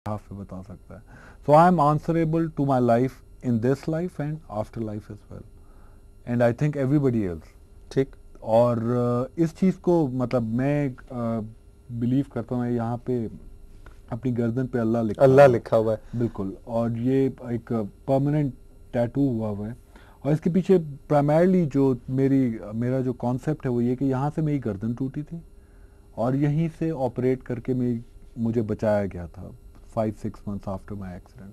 Half पे बता सकता है. So I am answerable to my life in this life and after life as well, and I think everybody else. ठीक. और इस चीज़ को मतलब मैं बिलीव करता हूँ, मैं यहाँ पे अपनी गर्दन पे अल्लाह अल्लाह हुआ है. लिखा हुआ है. बिल्कुल. और ये एक परमानेंट टैटू हुआ है. और इसके पीछे प्राइमरली जो मेरा जो कॉन्सेप्ट है वो ये कि यहाँ से मेरी गर्दन टूटी थी और यहीं से ऑपरेट करके मुझे बचाया गया था 5-6 months आफ्टर माई एक्सीडेंट.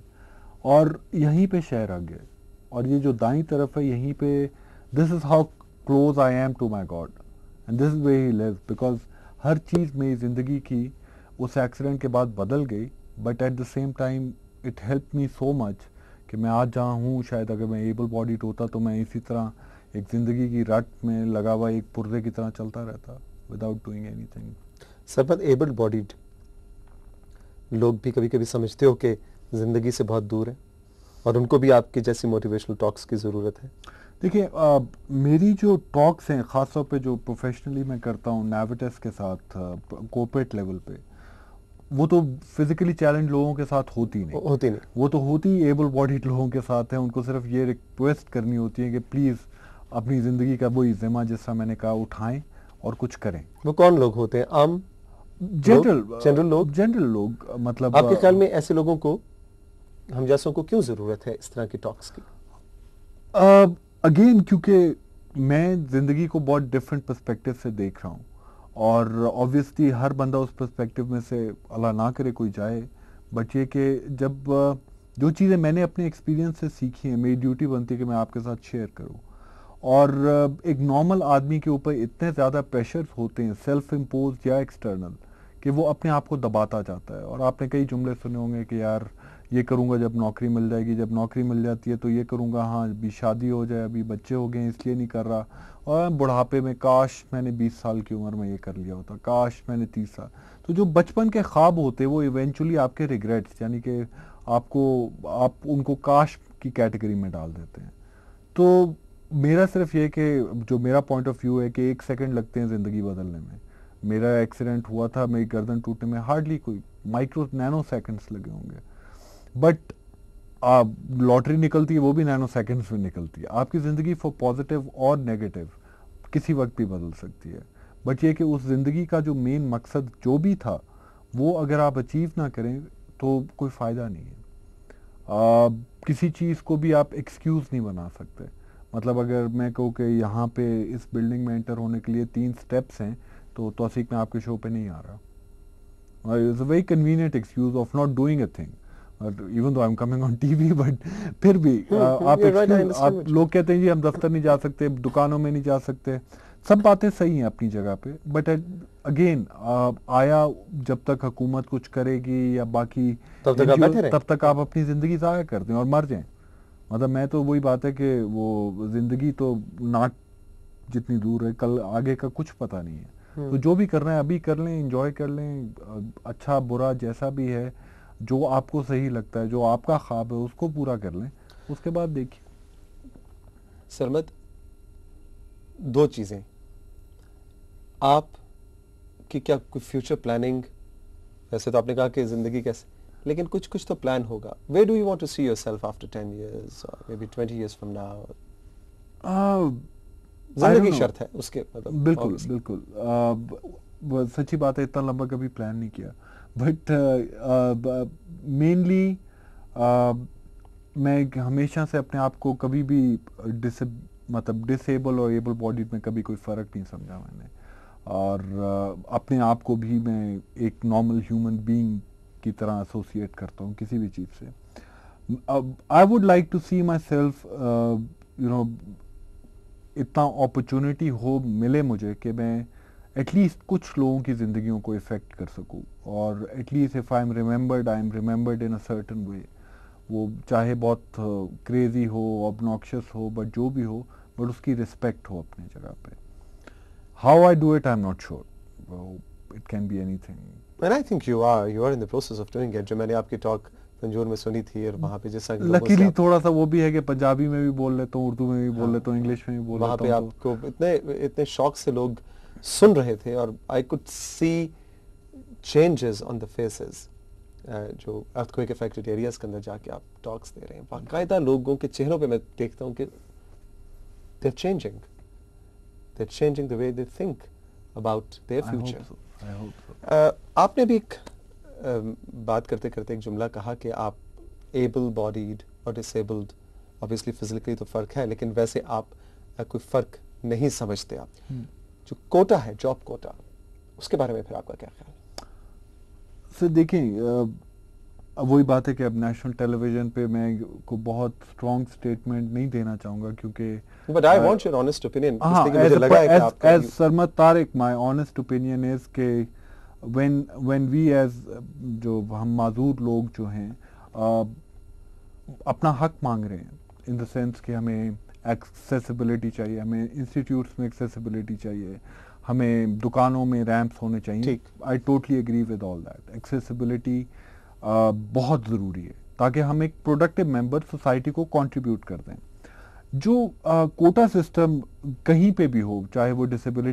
और यहीं पे शहर आ गए. और ये जो दाईं तरफ है यहीं पे, this is how close I am to my God and this is way he lives. Because हर चीज़ मेरी ज़िंदगी की उस एक्सीडेंट के बाद बदल गई, but at the same time it help me so much कि मैं आज जहाँ हूँ, शायद अगर मैं एबल बॉडीड होता तो मैं इसी तरह एक ज़िंदगी की रट में लगा हुआ एक पुर्जे की तरह चलता रहता without doing anything. Sarmad, abled bodied लोग भी कभी कभी समझते हो कि ज़िंदगी से बहुत दूर है और उनको भी आपकी जैसी मोटिवेशनल टॉक्स की ज़रूरत है. देखिए, मेरी जो टॉक्स हैं ख़ासतौर पे जो प्रोफेशनली मैं करता हूँ नाविटेस के साथ कॉर्पोरेट लेवल पे, वो तो फिजिकली चैलेंज लोगों के साथ होती नहीं. होती नहीं. वो तो होती एबल बॉडीड लोगों के साथ है. उनको सिर्फ ये रिक्वेस्ट करनी होती है कि प्लीज़ अपनी ज़िंदगी का वही जिम्मा, जिसका मैंने कहा, उठाएं और कुछ करें. वो कौन लोग होते हैं? आम जनरल लोग मतलब आपके ख्याल में ऐसे लोगों को, हम जैसों को क्यों ज़रूरत है इस तरह की टॉक्स की? अगेन क्योंकि मैं ज़िंदगी को बहुत डिफरेंट पर्सपेक्टिव से देख रहा हूँ और ऑब्वियसली हर बंदा उस पर्सपेक्टिव में से अल्लाह ना करे कोई जाए. बट ये कि जब जो चीज़ें मैंने अपने एक्सपीरियंस से सीखी हैं, मेरी ड्यूटी बनती है कि मैं आपके साथ शेयर करूँ. और एक नॉर्मल आदमी के ऊपर इतने ज़्यादा प्रेशर होते हैं, सेल्फ इम्पोज या एक्सटर्नल, कि वो अपने आप को दबाता जाता है. और आपने कई जुमले सुने होंगे कि यार ये करूँगा जब नौकरी मिल जाएगी, जब नौकरी मिल जाती है तो ये करूँगा, हाँ अभी शादी हो जाए, अभी बच्चे हो गए इसलिए नहीं कर रहा, और बुढ़ापे में काश मैंने 20 साल की उम्र में ये कर लिया होता, काश मैंने 30 साल. तो जो बचपन के ख्वाब होते हैं वो इवेंचुअली आपके रिग्रेट्स, यानी कि आप उनको काश की कैटेगरी में डाल देते हैं. तो मेरा सिर्फ ये कि जो मेरा पॉइंट ऑफ व्यू है कि 1 सेकंड लगते हैं ज़िंदगी बदलने में. मेरा एक्सीडेंट हुआ था, मेरी गर्दन टूटने में हार्डली कोई माइक्रो नैनो सेकंड्स लगे होंगे. बट लॉटरी निकलती है वो भी नैनो सेकंड्स में निकलती है. आपकी ज़िंदगी फॉर पॉजिटिव और नेगेटिव किसी वक्त भी बदल सकती है. बट ये कि उस ज़िंदगी का जो मेन मकसद जो भी था वो अगर आप अचीव ना करें तो कोई फ़ायदा नहीं है. किसी चीज़ को भी आप एक्सक्यूज़ नहीं बना सकते. मतलब अगर मैं कहूँ कि यहाँ पे इस बिल्डिंग में एंटर होने के लिए 3 स्टेप्स हैं तो तौसीक में आपके शो पे नहीं आ रहा. It's a very convenient excuse of not doing a thing, even though I am coming on TV. But फिर भी आप लोग कहते हैं जी हम दफ्तर नहीं जा सकते, दुकानों में नहीं जा सकते. सब बातें सही हैं अपनी जगह पे, बट अगेन आया जब तक हुकूमत कुछ करेगी या बाकी तब तक आप अपनी ज़िंदगी ज़ाया कर दें और मर जाएं. मतलब मैं तो वही बात है कि वो ज़िंदगी तो नाक जितनी दूर है, कल आगे का कुछ पता नहीं है. तो जो भी कर रहे हैं अभी कर लें, एंजॉय कर लें, अच्छा बुरा जैसा भी है, जो आपको सही लगता है, जो आपका ख्वाब है उसको पूरा कर लें, उसके बाद देखिए. सरमद, 2 चीज़ें, आप कि क्या कोई फ्यूचर प्लानिंग, वैसे तो आपने कहा कि ज़िंदगी कैसे, लेकिन कुछ तो प्लान होगा. Where do you want to see yourself after 10 years और maybe 20 years from now? ज़िंदगी शर्त है उसके, मतलब बिल्कुल. सच्ची बात है, इतना लंबा कभी प्लान नहीं किया. बट मेनली मैं हमेशा से अपने आप को कभी भी डिसेबल और एबल बॉडीड में कभी कोई फ़र्क नहीं समझा मैंने. और अपने आप को भी मैं एक नॉर्मल ह्यूमन बीइंग की तरह एसोसिएट करता हूँ किसी भी चीज़ से. I would like to see myself, you know, इतना अपॉर्चुनिटी हो मिले मुझे कि मैं एटलीस्ट कुछ लोगों की ज़िंदगियों को इफ़ेक्ट कर सकूं. और at least if I am remembered in a certain way. वो चाहे बहुत क्रेज़ी हो, ऑब्नॉक्शियस हो, बट जो भी हो, बट उसकी रिस्पेक्ट हो अपनी जगह पे. How I do it I am not sure. It can be anything. And I think you are in the process of doing it. जो मैंने आपकी टॉक तंजौर में सुनी थी और वहाँ पे जैसा लकीली थोड़ा सा वो भी है कि पंजाबी में भी बोल लेता हूँ, उर्दू में भी बोल लेता हूँ, इंग्लिश में भी बोल लेता हूँ. वहाँ पे आपको इतने शौक से लोग सुन रहे थे और I could see changes on the faces. जो अर्थक्वेक अफेक्टेड एरियाज के अंदर जाके आप टॉक्स दे रहे हैं, बाकायदा लोगों के चेहरों पे मैं देखता हूँ कि they're changing the way they think about their future. I hope so. आपने भी एक बात करते करते एक जुमला कहा कि आप एबल बॉडीड और डिसेबल्ड, ऑब्वियसली फिजिकली तो फर्क है, लेकिन वैसे आप कोई फर्क नहीं समझते आप। जो कोटा है, जॉब कोटा, उसके बारे में फिर आपका क्या ख्याल है? सर देखें, अब वही बात है कि अब नेशनल टेलीविजन पे मैं को बहुत स्ट्रॉन्ग स्टेटमेंट नहीं देना चाहूंगा, क्योंकि but I want your honest opinion, हाँ, इसलिए कि मुझे लगा है कि आपका as Sarmat Tariq, my honest opinion is कि when we as जो हम माजूर लोग जो हैं अपना हक मांग रहे हैं, इन द सेंस कि हमें एक्सेसिबिलिटी चाहिए, हमें इंस्टीट्यूट्स में एक्सेसिबिलिटी चाहिए, हमें दुकानों में रैंप्स होने चाहिए। ठीक। I totally agree with all that. Accessibility बहुत ज़रूरी है ताकि हम एक प्रोडक्टिव मेंबर सोसाइटी को कंट्रीब्यूट कर दें। जो कोटा सिस्टम कहीं पे भी हो, चाहे वो डिसेबिलिटी